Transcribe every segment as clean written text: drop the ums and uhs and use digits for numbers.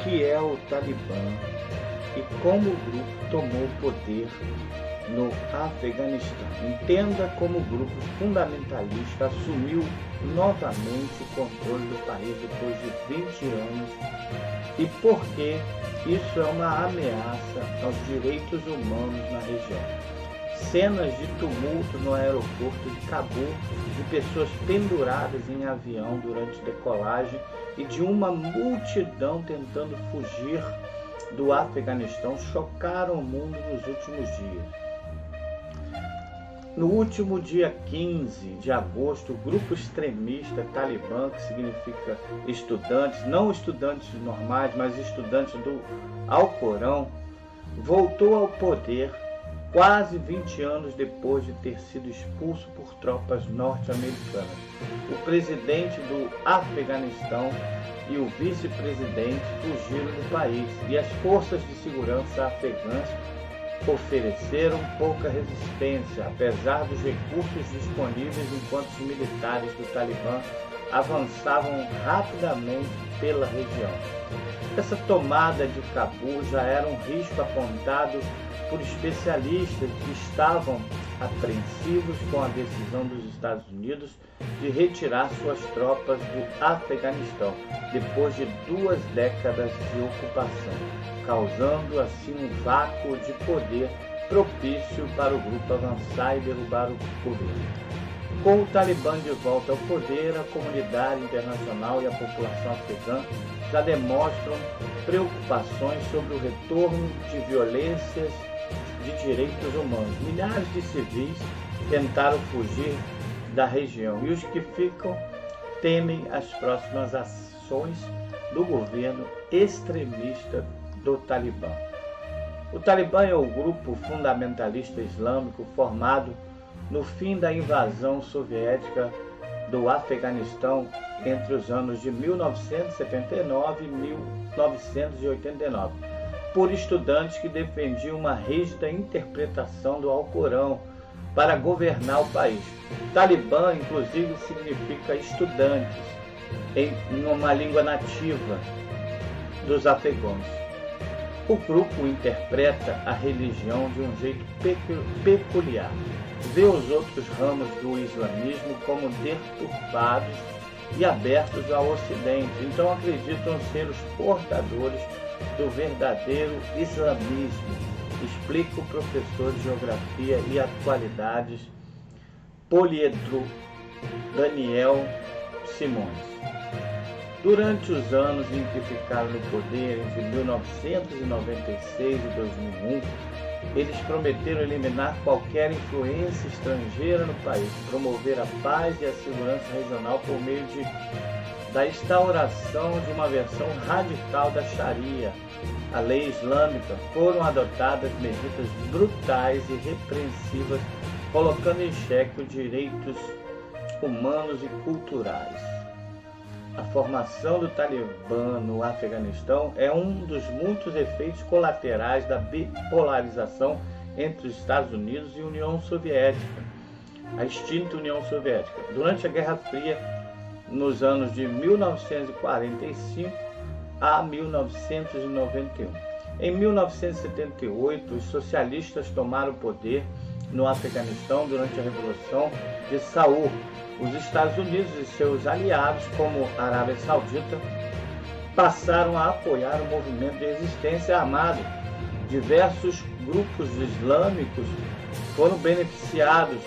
que é o Talibã e como o grupo tomou o poder no Afeganistão. Entenda como o grupo fundamentalista assumiu novamente o controle do país depois de 20 anos e por que isso é uma ameaça aos direitos humanos na região. Cenas de tumulto no aeroporto de Cabul, de pessoas penduradas em avião durante decolagem e de uma multidão tentando fugir do Afeganistão chocaram o mundo nos últimos dias. No último dia 15 de agosto, o grupo extremista Talibã, que significa estudantes, não estudantes normais, mas estudantes do Alcorão, voltou ao poder quase 20 anos depois de ter sido expulso por tropas norte-americanas. O presidente do Afeganistão e o vice-presidente fugiram do país e as forças de segurança afegãs ofereceram pouca resistência, apesar dos recursos disponíveis, enquanto os militares do Talibã avançavam rapidamente pela região. Essa tomada de Cabul já era um risco apontado por especialistas que estavam apreensivos com a decisão dos Estados Unidos de retirar suas tropas do Afeganistão, depois de 2 décadas de ocupação, causando assim um vácuo de poder propício para o grupo avançar e derrubar o governo. Com o Talibã de volta ao poder, a comunidade internacional e a população afegã já demonstram preocupações sobre o retorno de violências de direitos humanos. Milhares de civis tentaram fugir da região e os que ficam temem as próximas ações do governo extremista do Talibã. O Talibã é o grupo fundamentalista islâmico formado no fim da invasão soviética do Afeganistão entre os anos de 1979 e 1989, por estudantes que defendiam uma rígida interpretação do Alcorão para governar o país. Talibã, inclusive, significa estudantes em uma língua nativa dos afegãos. O grupo interpreta a religião de um jeito peculiar. Vê os outros ramos do islamismo como deturpados e abertos ao Ocidente, então acreditam ser os portadores do verdadeiro islamismo, explica o professor de Geografia e Atualidades poliedro Daniel Simões. Durante os anos em que ficaram no poder, entre 1996 e 2001, eles prometeram eliminar qualquer influência estrangeira no país, promover a paz e a segurança regional por meio da instauração de uma versão radical da Sharia, a lei islâmica. Foram adotadas medidas brutais e repreensivas, colocando em xeque os direitos humanos e culturais. A formação do Talibã no Afeganistão é um dos muitos efeitos colaterais da bipolarização entre os Estados Unidos e a União Soviética, a extinta União Soviética. Durante a Guerra Fria, nos anos de 1945 a 1991. Em 1978, os socialistas tomaram o poder no Afeganistão durante a Revolução de Saur. Os Estados Unidos e seus aliados, como a Arábia Saudita, passaram a apoiar o movimento de resistência armado. Diversos grupos islâmicos foram beneficiados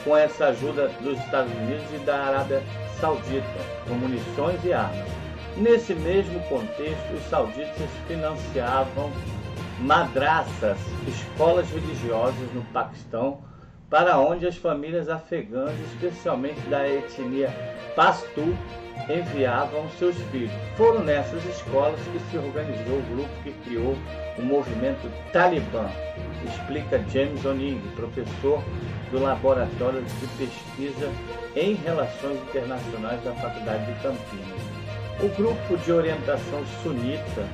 com essa ajuda dos Estados Unidos e da Arábia Saudita, com munições e armas. Nesse mesmo contexto, os sauditas financiavam madraças, escolas religiosas no Paquistão, para onde as famílias afegãs, especialmente da etnia Pashto, enviavam seus filhos. Foram nessas escolas que se organizou o grupo que criou o movimento Talibã, explica James O'Neill, professor do Laboratório de Pesquisa em Relações Internacionais da Faculdade de Campinas. O grupo de orientação sunita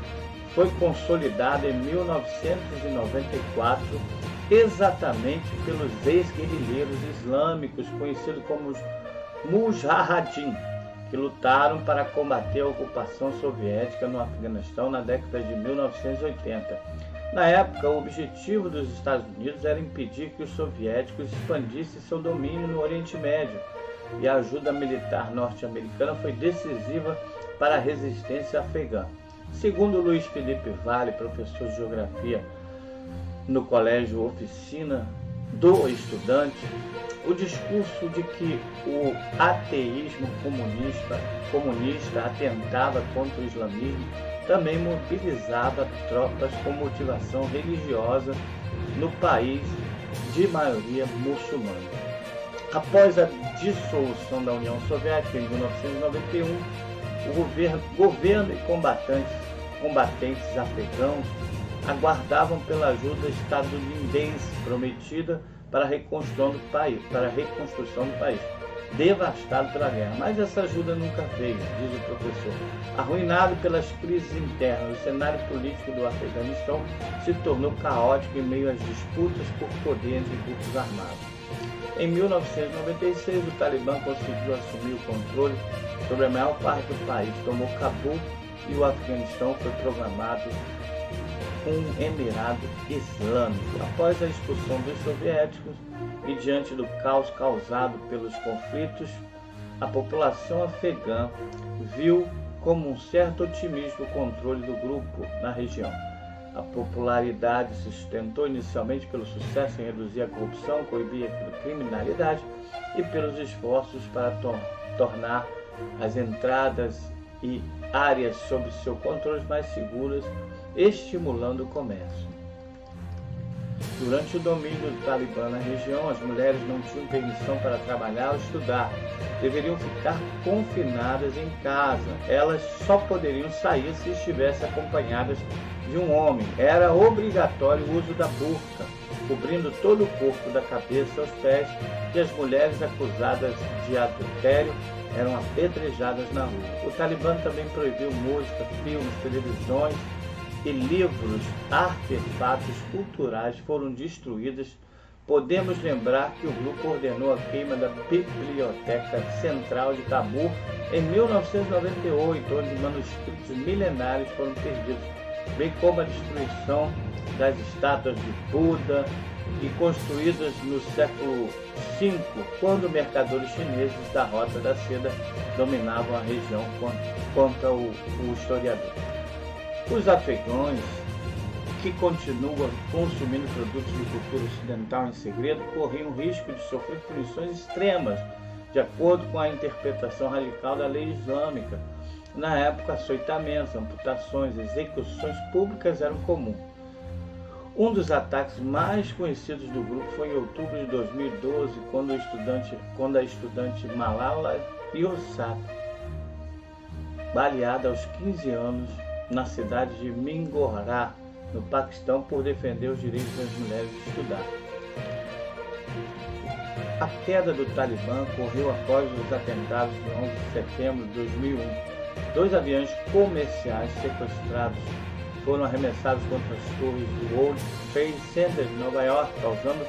foi consolidado em 1994 exatamente pelos ex-guerrilheiros islâmicos conhecidos como os Mujahideen, que lutaram para combater a ocupação soviética no Afeganistão na década de 1980. Na época, o objetivo dos Estados Unidos era impedir que os soviéticos expandissem seu domínio no Oriente Médio, e a ajuda militar norte-americana foi decisiva para a resistência afegã. Segundo Luiz Felipe Vale, professor de Geografia no Colégio Oficina do Estudante, o discurso de que o ateísmo comunista atentava contra o islamismo também mobilizava tropas com motivação religiosa no país de maioria muçulmana. Após a dissolução da União Soviética em 1991, o governo e combatentes afegãos aguardavam pela ajuda estadunidense prometida para a reconstrução do país, devastado pela guerra. Mas essa ajuda nunca veio, diz o professor. Arruinado pelas crises internas, o cenário político do Afeganistão se tornou caótico em meio às disputas por poder entre grupos armados. Em 1996, o Talibã conseguiu assumir o controle sobre a maior parte do país, tomou Cabul e o Afeganistão foi proclamado um Emirado Islâmico. Após a expulsão dos soviéticos e diante do caos causado pelos conflitos, a população afegã viu como um certo otimismo o controle do grupo na região. A popularidade se sustentou inicialmente pelo sucesso em reduzir a corrupção, coibir a criminalidade e pelos esforços para tornar as entradas e áreas sob seu controle mais seguras, estimulando o comércio. Durante o domínio do Talibã na região, as mulheres não tinham permissão para trabalhar ou estudar. Deveriam ficar confinadas em casa. Elas só poderiam sair se estivessem acompanhadas de um homem. Era obrigatório o uso da burca, cobrindo todo o corpo da cabeça aos pés, e as mulheres acusadas de adultério eram apedrejadas na rua. O Talibã também proibiu música, filmes, televisões e livros, artefatos culturais foram destruídos. Podemos lembrar que o grupo ordenou a queima da Biblioteca Central de Cabul em 1998, onde manuscritos milenares foram perdidos, bem como a destruição das estátuas de Buda e construídas no século V, quando mercadores chineses da Rota da Seda dominavam a região, contra o historiador. Os afegãos, que continuam consumindo produtos de cultura ocidental em segredo, corriam o risco de sofrer punições extremas, de acordo com a interpretação radical da lei islâmica. Na época, açoitamentos, amputações, execuções públicas eram comuns. Um dos ataques mais conhecidos do grupo foi em outubro de 2012, quando a estudante Malala Yousafzai, baleada aos 15 anos na cidade de Mingorá, no Paquistão, por defender os direitos das mulheres de estudar. A queda do Talibã ocorreu após os atentados de 11 de setembro de 2001. 2 aviões comerciais sequestrados foram arremessados contra as torres do World Trade Center de Nova York, causando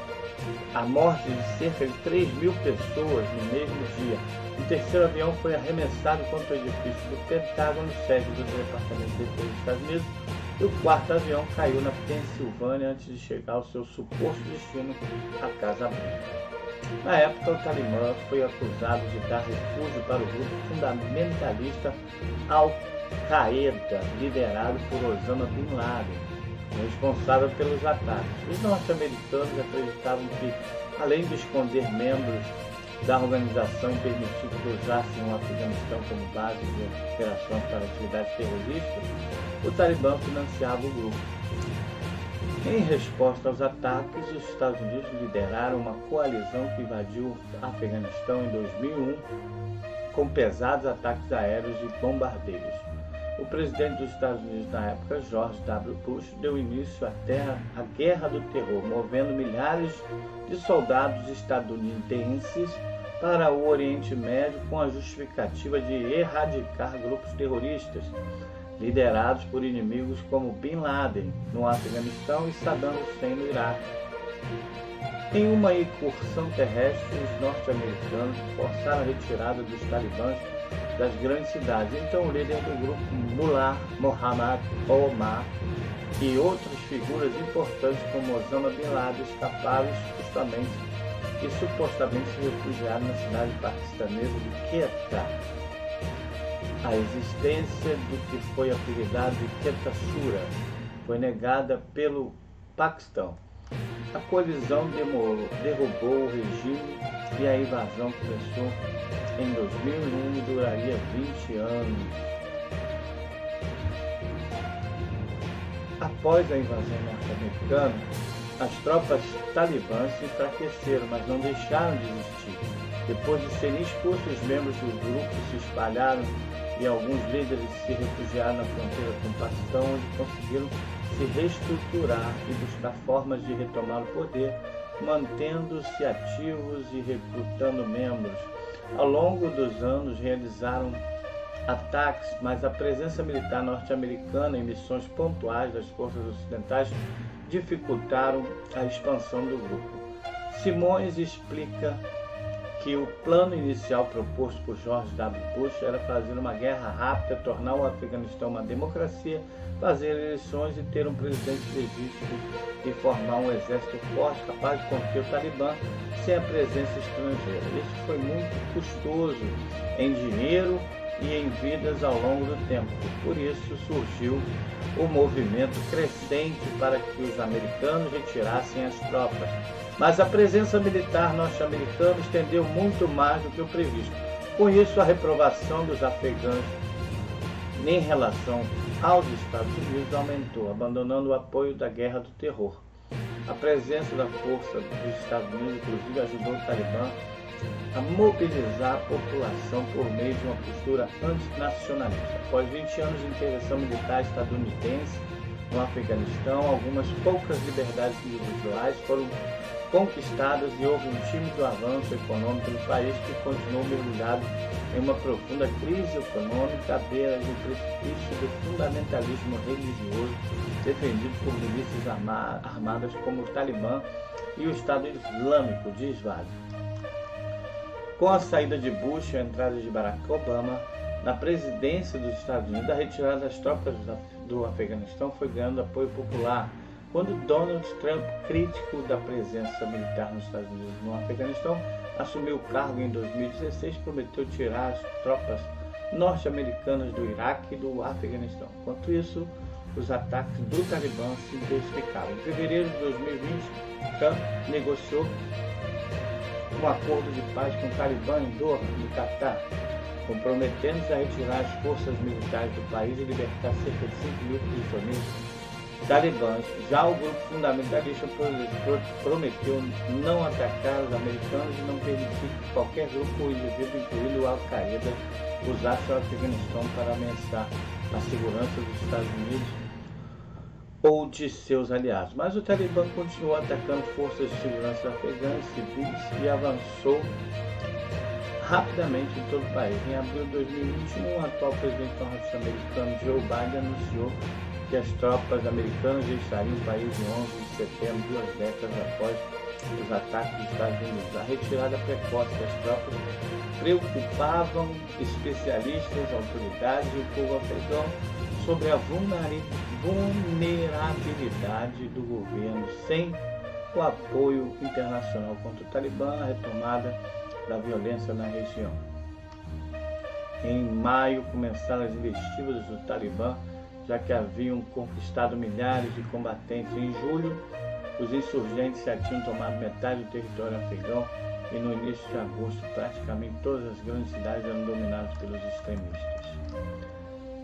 a morte de cerca de 3.000 pessoas no mesmo dia. O terceiro avião foi arremessado contra o edifício do Pentágono, sede do Departamento de Defesa dos Estados Unidos, e o quarto avião caiu na Pensilvânia antes de chegar ao seu suposto destino, a Casa Branca. Na época, o Talibã foi acusado de dar refúgio para o grupo fundamentalista Al-Qaeda, liderado por Osama Bin Laden, responsável pelos ataques. Os norte-americanos acreditavam que, além de esconder membros da organização e permitir que usassem o Afeganistão como base de operações para atividades terroristas, o Talibã financiava o grupo. Em resposta aos ataques, os Estados Unidos lideraram uma coalizão que invadiu o Afeganistão em 2001 com pesados ataques aéreos e bombardeios. O presidente dos Estados Unidos na época, George W. Bush, deu início à Guerra do Terror, movendo milhares de soldados estadunidenses para o Oriente Médio com a justificativa de erradicar grupos terroristas liderados por inimigos como Bin Laden no Afeganistão e Saddam Hussein no Iraque. Em uma incursão terrestre, os norte-americanos forçaram a retirada dos talibãs das grandes cidades. Então o líder do grupo, Mullah Muhammad Omar, e outras figuras importantes como Osama Bin Laden escaparam justamente e supostamente se refugiaram na cidade paquistanesa de Quetta. A existência do que foi apelidado de Quetta Shura foi negada pelo Paquistão. A colisão derrubou o regime e a invasão começou em 2001 e duraria 20 anos. Após a invasão norte-americana, as tropas talibãs se enfraqueceram, mas não deixaram de existir. Depois de serem expulsos, os membros do grupo se espalharam e alguns líderes se refugiaram na fronteira com o Paquistão, onde conseguiram se reestruturar e buscar formas de retomar o poder, mantendo-se ativos e recrutando membros. Ao longo dos anos realizaram ataques, mas a presença militar norte-americana em missões pontuais das forças ocidentais dificultaram a expansão do grupo. Simões explica que o plano inicial proposto por George W. Bush era fazer uma guerra rápida, tornar o Afeganistão uma democracia, fazer eleições e ter um presidente legítimo e formar um exército forte capaz de conter o Talibã sem a presença estrangeira. Isso foi muito custoso em dinheiro e em vidas ao longo do tempo. Por isso surgiu o movimento crescente para que os americanos retirassem as tropas. Mas a presença militar norte-americana estendeu muito mais do que o previsto. Com isso, a reprovação dos afegãos em relação aos Estados Unidos aumentou, abandonando o apoio da guerra do terror. A presença da força dos Estados Unidos, inclusive, ajudou o Talibã a mobilizar a população por meio de uma postura antinacionalista. Após 20 anos de intervenção militar estadunidense no Afeganistão, algumas poucas liberdades individuais foram conquistadas e houve um tímido avanço econômico no país que continuou mergulhado em uma profunda crise econômica à beira do precipício do fundamentalismo religioso defendido por milícias armadas como o Talibã e o Estado Islâmico, diz Vale. Com a saída de Bush e a entrada de Barack Obama na presidência dos Estados Unidos, a retirada das tropas do Afeganistão foi ganhando apoio popular. Quando Donald Trump, crítico da presença militar nos Estados Unidos no Afeganistão, assumiu o cargo em 2016, prometeu tirar as tropas norte-americanas do Iraque e do Afeganistão. Enquanto isso, os ataques do Talibã se intensificaram. Em fevereiro de 2020, Trump negociou um acordo de paz com o Talibã em Doha, no Catar, comprometendo-se a retirar as forças militares do país e libertar cerca de 5 mil prisioneiros talibãs. Já o grupo fundamentalista prometeu não atacar os americanos e não permitir que qualquer grupo ou indivíduo, incluindo o Al-Qaeda, usasse o Afeganistão para ameaçar a segurança dos Estados Unidos ou de seus aliados. Mas o Talibã continuou atacando forças de segurança afegãs e civis e avançou rapidamente em todo o país. Em abril de 2021, o atual presidente norte-americano Joe Biden anunciou que as tropas americanas deixariam o país em 11 de setembro, 2 décadas após os ataques dos Estados Unidos. A retirada precoce das tropas preocupavam especialistas, autoridades e o povo afegão sobre a vulnerabilidade do governo sem o apoio internacional contra o Talibã, a retomada da violência na região. Em maio começaram as investidas do Talibã, já que haviam conquistado milhares de combatentes. Em julho, os insurgentes já tinham tomado metade do território afegão e no início de agosto praticamente todas as grandes cidades eram dominadas pelos extremistas.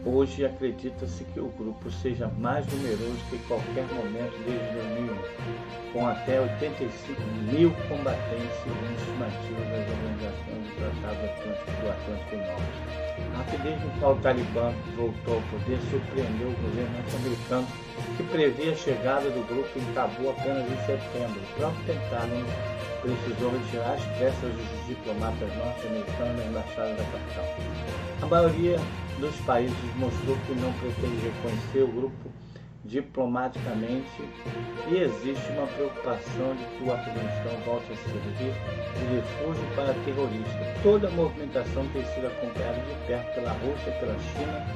Hoje acredita-se que o grupo seja mais numeroso que em qualquer momento desde 2001, com até 85 mil combatentes segundo estimativas das organizações do Tratado do Atlântico Norte. A rapidez com qual o Talibã voltou ao poder surpreendeu o governo norte-americano, que previa a chegada do grupo em Cabul apenas em setembro. O próprio Pentágono precisou retirar às pressas os diplomatas norte-americanos da embaixada da capital. A maioria dos países mostrou que não pretende reconhecer o grupo diplomaticamente e existe uma preocupação de que o Afeganistão volte a servir de refúgio para terroristas. Toda a movimentação tem sido acompanhada de perto pela Rússia e pela China,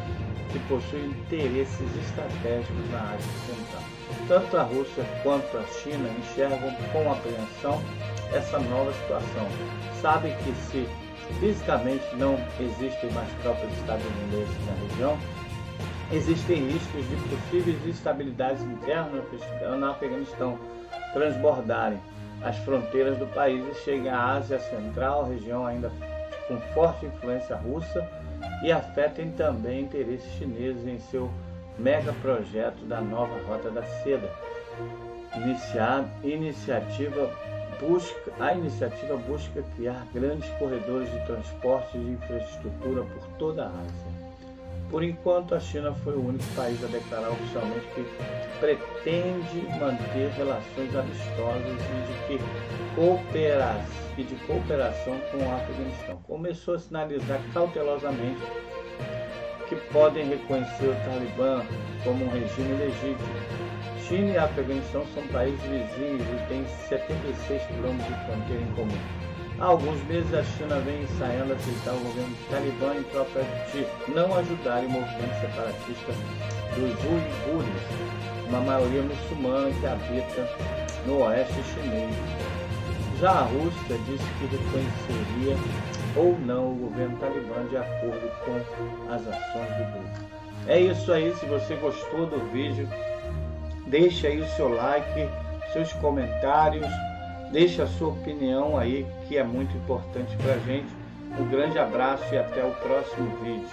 que possuem interesses estratégicos na Ásia Central. Tanto a Rússia quanto a China enxergam com apreensão essa nova situação. Sabem que se fisicamente não existem mais tropas estadunidenses na região, existem riscos de possíveis instabilidades internas no Afeganistão transbordarem as fronteiras do país e cheguem à Ásia Central, região ainda com forte influência russa, e afetem também interesses chineses em seu mega projeto da nova Rota da Seda. A iniciativa busca criar grandes corredores de transporte e de infraestrutura por toda a Ásia. Por enquanto, a China foi o único país a declarar oficialmente que pretende manter relações amistosas e de cooperação com o Afeganistão. Começou a sinalizar cautelosamente que podem reconhecer o Talibã como um regime legítimo. China e Afeganistão são países vizinhos e têm 76 quilômetros de fronteira em comum. Há alguns meses a China vem ensaiando aceitar o governo do Talibã em troca de não ajudar o movimento separatista dos uigures, uma maioria muçulmana que habita no oeste chinês. Já a Rússia disse que reconheceria ou não o governo talibã de acordo com as ações do grupo. É isso aí, se você gostou do vídeo, deixa aí o seu like, seus comentários, deixa a sua opinião aí, que é muito importante pra gente. Um grande abraço e até o próximo vídeo.